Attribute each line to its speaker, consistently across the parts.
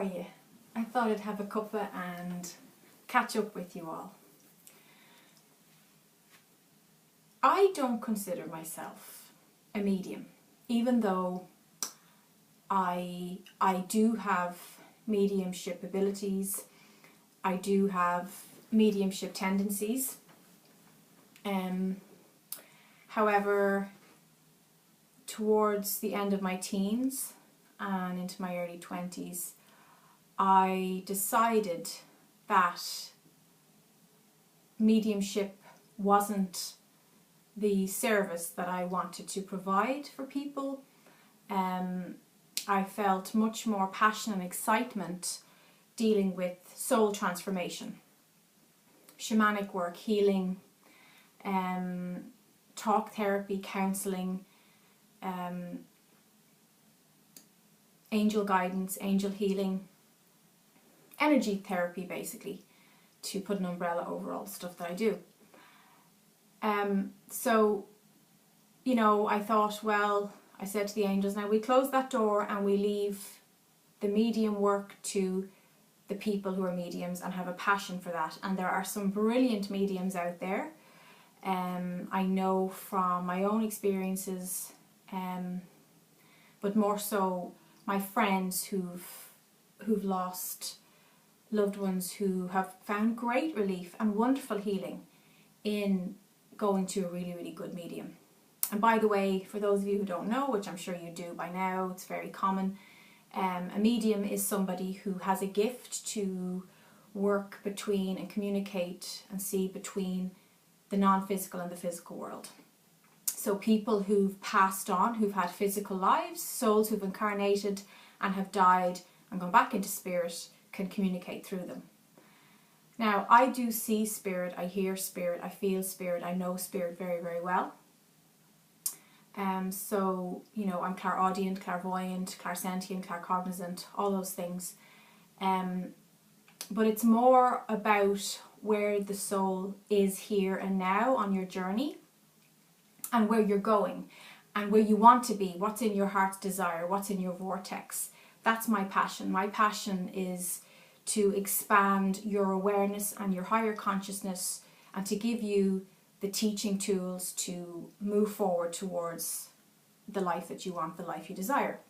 Speaker 1: are you? I thought I'd have a cuppa and catch up with you all. I don't consider myself a medium, even though I do have mediumship abilities. I do have mediumship tendencies. However, towards the end of my teens and into my early 20s, I decided that mediumship wasn't the service that I wanted to provide for people. I felt much more passion and excitement dealing with soul transformation, shamanic work, healing, talk therapy, counselling, angel guidance, angel healing, energy therapy, basically, to put an umbrella over all the stuff that I do. So, you know, I thought, well, I said to the angels, now we close that door and we leave the medium work to the people who are mediums and have a passion for that. And there are some brilliant mediums out there. I know from my own experiences, but more so my friends who've lost loved ones who have found great relief and wonderful healing in going to a really, really good medium. And by the way, for those of you who don't know, which I'm sure you do by now, it's very common, a medium is somebody who has a gift to work between and communicate and see between the non-physical and the physical world. So people who've passed on, who've had physical lives, souls who've incarnated and have died and gone back into spirit, can communicate through them. Now, I do see spirit, I hear spirit, I feel spirit, I know spirit very, very well. So, you know, I'm clairaudient, clairvoyant, clairsentient, claircognizant, all those things. But it's more about where the soul is here and now on your journey and where you're going and where you want to be, what's in your heart's desire, what's in your vortex. That's my passion. My passion is to expand your awareness and your higher consciousness and to give you the teaching tools to move forward towards the life that you want, the life you desire.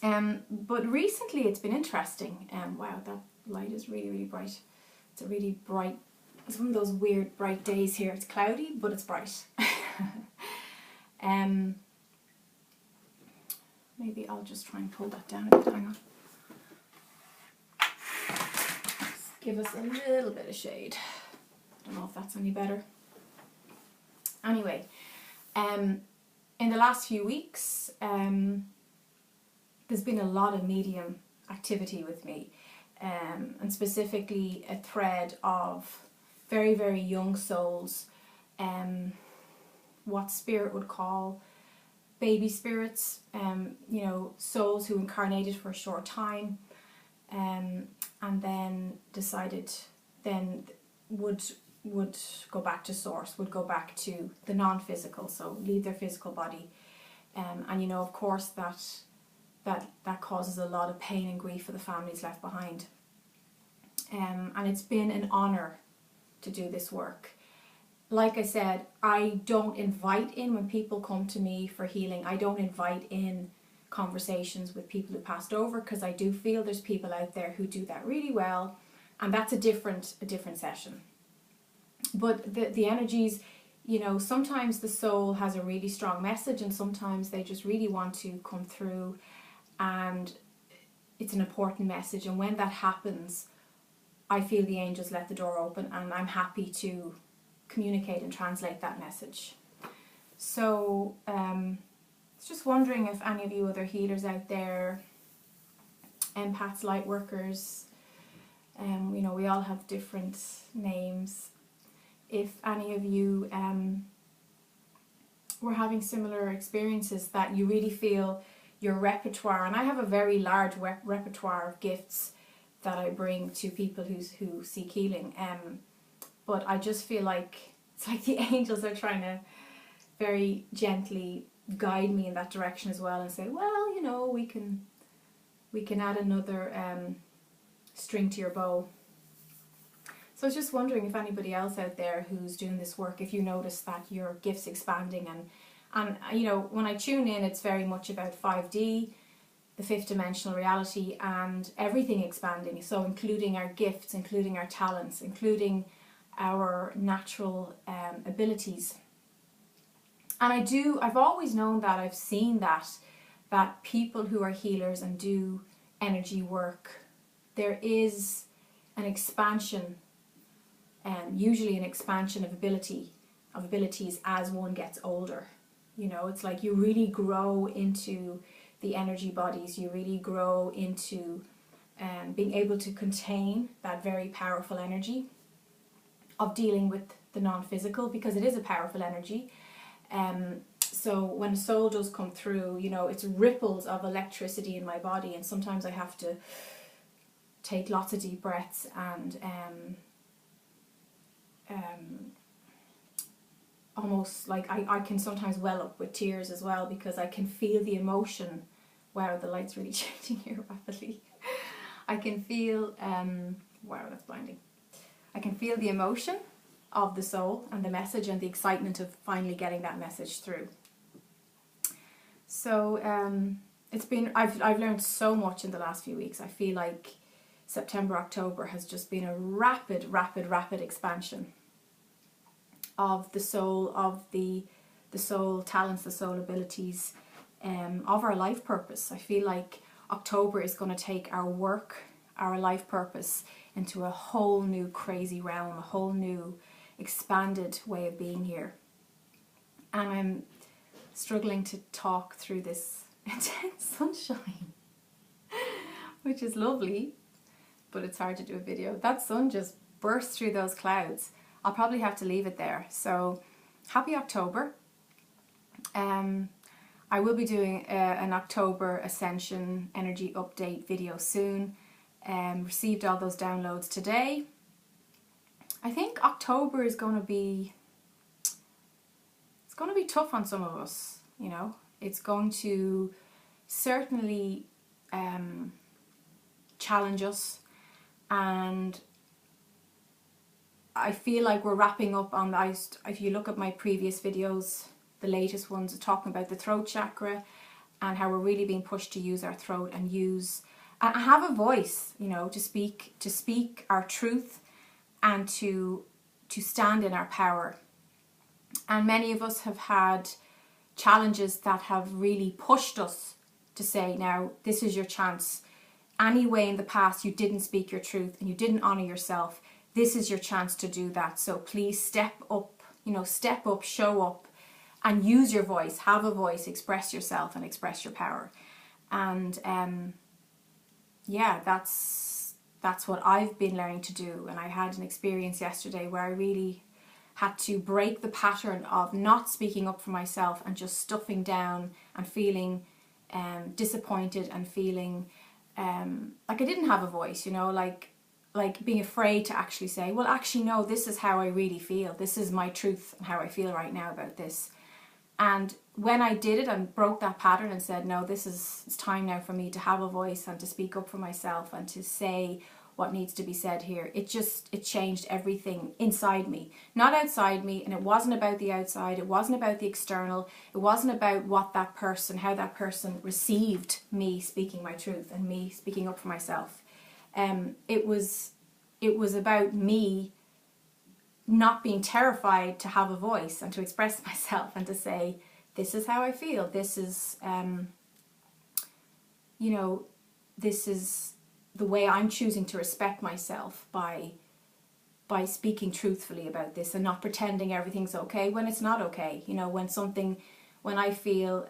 Speaker 1: But recently it's been interesting. Wow, that light is really, really bright. It's a really bright, it's one of those weird bright days here. It's cloudy, but it's bright. Maybe I'll just try and pull that down a bit. Hang on. Let's give us a little bit of shade. I don't know if that's any better. Anyway, in the last few weeks, there's been a lot of medium activity with me, and specifically a thread of very, very young souls, what spirit would call baby spirits, you know, souls who incarnated for a short time, and then decided then would go back to source, would go back to the non-physical, so leave their physical body. And you know, of course, that causes a lot of pain and grief for the families left behind. And it's been an honour to do this work. Like I said, I don't invite in, when people come to me for healing, I don't invite in conversations with people who passed over, because I do feel there's people out there who do that really well, and that's a different session. But the energies, you know, sometimes the soul has a really strong message and sometimes they just really want to come through, and it's an important message, and when that happens, I feel the angels let the door open and I'm happy to communicate and translate that message. So it's just wondering if any of you other healers out there, empaths, light workers, you know, we all have different names, if any of you were having similar experiences, that you really feel your repertoire, and I have a very large repertoire of gifts that I bring to people who seek healing, but I just feel like it's like the angels are trying to very gently guide me in that direction as well, and say, well, you know, we can we can add another string to your bow. So I was just wondering if anybody else out there who's doing this work, if you notice that your gift's expanding, and you know, when I tune in, it's very much about 5D, the fifth dimensional reality, and everything expanding. So including our gifts, including our talents, including our natural abilities. And I've always known that, I've seen that people who are healers and do energy work, there is an expansion, usually an expansion of abilities as one gets older. You know, it's like you really grow into the energy bodies, you really grow into being able to contain that very powerful energy of dealing with the non-physical, because it is a powerful energy. So when a soul does come through, you know, it's ripples of electricity in my body, and sometimes I have to take lots of deep breaths and almost like I can sometimes well up with tears as well, because I can feel the emotion. Wow, the light's really changing here rapidly. I can feel, wow, that's blinding. I can feel the emotion of the soul and the message and the excitement of finally getting that message through. So I've learned so much in the last few weeks. I feel like September, October has just been a rapid expansion of the soul, of the soul talents, the soul abilities, of our life purpose. I feel like October is going to take our work, our life purpose into a whole new crazy realm, a whole new expanded way of being here. And I'm struggling to talk through this intense sunshine, which is lovely, but it's hard to do a video. That sun just burst through those clouds. I'll probably have to leave it there. So happy October. I will be doing an October Ascension energy update video soon. Received all those downloads today. I think October is going to be, it's going to be tough on some of us, you know. It's going to certainly challenge us, and I feel like we're wrapping up on if you look at my previous videos, the latest ones are talking about the throat chakra and how we're really being pushed to use our throat and have a voice, you know, to speak our truth and to stand in our power. And many of us have had challenges that have really pushed us to say, now this is your chance. Any way in the past you didn't speak your truth and you didn't honor yourself, this is your chance to do that. So please step up, you know, step up, show up, and use your voice, have a voice, express yourself and express your power. And yeah, that's what I've been learning to do. And I had an experience yesterday where I really had to break the pattern of not speaking up for myself and just stuffing down and feeling disappointed and feeling like I didn't have a voice, you know, like being afraid to actually say, well, actually, no, this is how I really feel. This is my truth and how I feel right now about this. And when I did it and broke that pattern and said, no, it's time now for me to have a voice and to speak up for myself and to say what needs to be said here, it changed everything inside me, not outside me. And it wasn't about the outside, it wasn't about the external, it wasn't about how that person received me speaking my truth and me speaking up for myself. It was about me not being terrified to have a voice and to express myself and to say, this is how I feel, this is you know, this is the way I'm choosing to respect myself by speaking truthfully about this and not pretending everything's okay when it's not okay. You know, when I feel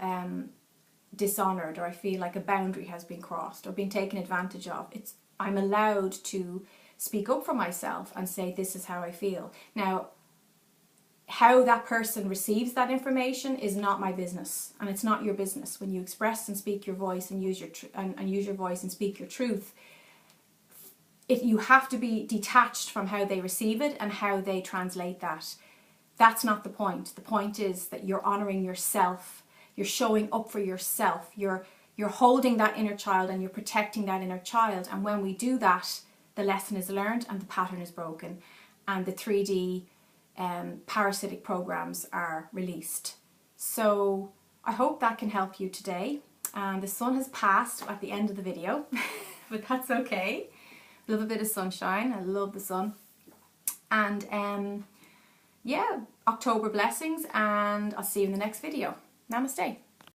Speaker 1: dishonored, or I feel like a boundary has been crossed or been taken advantage of, I'm allowed to speak up for myself and say, this is how I feel. Now, how that person receives that information is not my business, and it's not your business. When you express and speak your voice and use your voice and speak your truth, you have to be detached from how they receive it and how they translate that. That's not the point. The point is that you're honoring yourself. You're showing up for yourself. You're you're holding that inner child and you're protecting that inner child. And when we do that, the lesson is learned and the pattern is broken, and the 3D parasitic programs are released. So I hope that can help you today. The sun has passed at the end of the video, but that's okay. Love a bit of sunshine. I love the sun. And yeah, October blessings, and I'll see you in the next video. Namaste.